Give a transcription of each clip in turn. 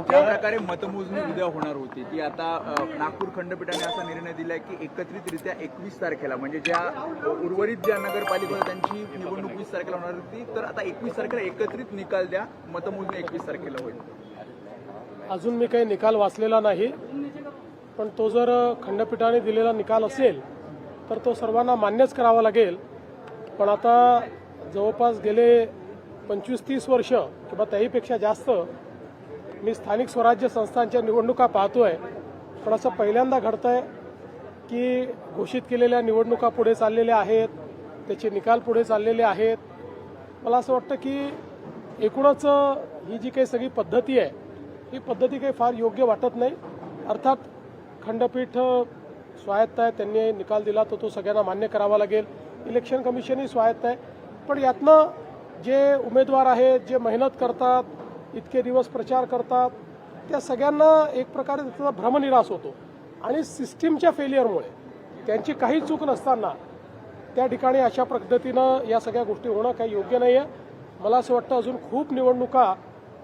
ज्या प्रकारे मतमोजणी उद्या होणार होती ती आता नागपूर खंडपीठाने असा निर्णय दिलाय की एकत्रितरित्या 21 तारखेला म्हणजे ज्या उर्वरित ज्या नगरपालिका त्यांची निवडणूक 20 तारखेला होणार होती तर आता 21 तारखेला एकत्रित निकाल द्या, मतमोजणी 21 तारखेला होईल. अजून मी काही निकाल वाचलेला नाही, पण तो जर खंडपीठाने दिलेला निकाल असेल तर तो सर्वांना मान्यच करावा लागेल. पण आता जवळपास गेले 25-30 वर्ष किंवा त्याहीपेक्षा जास्त मी स्थानिक स्वराज्य संस्थांच्या निवडणुका पाहतोय, पण असं पहिल्यांदा घडतंय की घोषित केलेल्या निवडणुका पुढे चाललेल्या आहेत, त्याचे निकाल पुढे चाललेले आहेत. मला असं वाटतं की एकूणच ही जी काही सगळी पद्धती आहे ही पद्धती काही फार योग्य वाटत नाही. अर्थात खंडपीठ स्वायत्त आहे, त्यांनी निकाल दिला तर तो सगळ्यांना मान्य करावा लागेल. इलेक्शन कमिशनही स्वायत्त आहे, पण यातनं जे उमेदवार आहेत, जे मेहनत करतात, इतके दिवस प्रचार करतात, त्या सगळ्यांना एक प्रकारे त्याचा भ्रमनिरास होतो आणि सिस्टीमच्या फेलियरमुळे त्यांची काही चूक नसताना त्या ठिकाणी अशा पद्धतीनं या सगळ्या गोष्टी होणं काही योग्य नाही आहे. मला असं वाटतं अजून खूप निवडणुका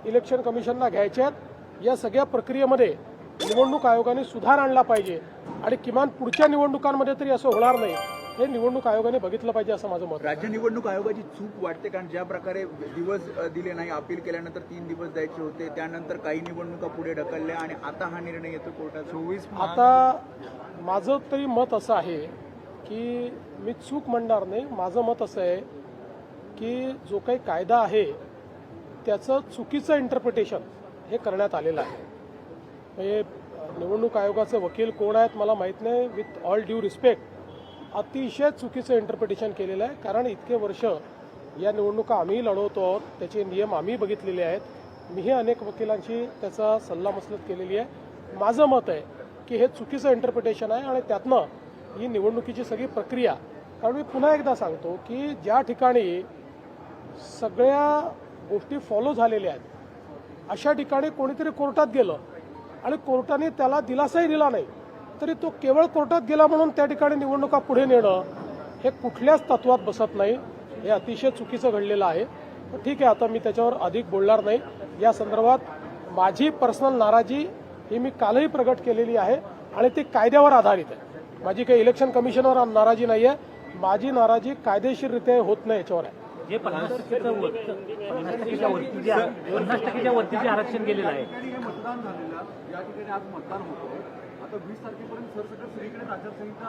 इलेक्शन कमिशनला घ्यायच्या आहेत. या सगळ्या प्रक्रियेमध्ये निवडणूक आयोगाने सुधार आणला पाहिजे आणि किमान पुढच्या निवडणुकांमध्ये तरी असं होणार नाही हे निवडणूक आयोगाने बघितलं पाहिजे असं माझं मत. राज्य निवडणूक आयोगाची चूक वाटते, कारण ज्या प्रकारे दिवस दिले नाही, अपील केल्यानंतर 3 दिवस द्यायचे होते, त्यानंतर काही निवडणुका पुढे ढकलल्या आणि आता हा निर्णय येतो कोर्टात 24. आता माझं तरी मत असं आहे की मी चूक म्हणणार नाही. माझं मत असं आहे की जो काही कायदा आहे त्याचं चुकीचं इंटरप्रिटेशन हे करण्यात आलेलं आहे. म्हणजे निवडणूक आयोगाचे वकील कोण आहेत मला माहीत नाही. विथ ऑल ड्यू रिस्पेक्ट अतिशय चुकीचं इंटरप्रिटेशन केलेलं आहे, कारण इतके वर्ष या निवडणुका आम्ही लढवतो आहोत, त्याचे नियम आम्ही बघितलेले आहेत. मीही अनेक वकिलांची त्याचा सल्लामसलत केलेली आहे. माझं मत आहे की हे चुकीचं इंटरप्रिटेशन आहे आणि त्यातनं ही निवडणुकीची सगळी प्रक्रिया, कारण मी पुन्हा एकदा सांगतो की ज्या ठिकाणी सगळ्या गोष्टी फॉलो झालेल्या आहेत अशा ठिकाणी कोणीतरी कोर्टात गेलं आणि कोर्टाने त्याला दिलासाही दिला नाही तरी तो केवळ कोर्टात गेला म्हणून त्या ठिकाणी निवडणुका पुढे नेणं हे कुठल्याच तत्वात बसत नाही. हे अतिशय चुकीचं घडलेलं आहे. ठीक आहे, आता मी त्याच्यावर अधिक बोलणार नाही. या संदर्भात माझी पर्सनल नाराजी ही मी कालही प्रगट केलेली आहे आणि ती कायद्यावर आधारित आहे. माझी काही इलेक्शन कमिशनवर नाराजी नाही आहे. माझी नाराजी कायदेशीररित्या होत नाही याच्यावर आहे. जे 50% वरती जे आरक्षण गेलेलं आहे, मतदान झालेलं या ठिकाणी आज मतदान होतं. आता 20 तारखेपर्यंत सरसकट सगळीकडे आचारसंहिता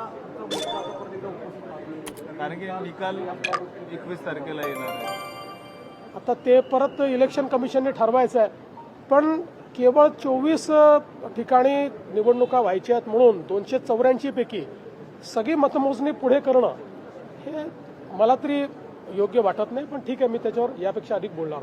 कारण की निकाल 21 तारखेला येणार आहे. आता ते परत इलेक्शन कमिशनने ठरवायचं आहे, पण केवळ 24 ठिकाणी निवडणुका व्हायच्या आहेत म्हणून 284 पैकी सगळी मतमोजणी पुढे करणं हे मला तरी योग्य वाटत नाही. पण ठीक आहे, मी त्याच्यावर यापेक्षा अधिक बोलणार.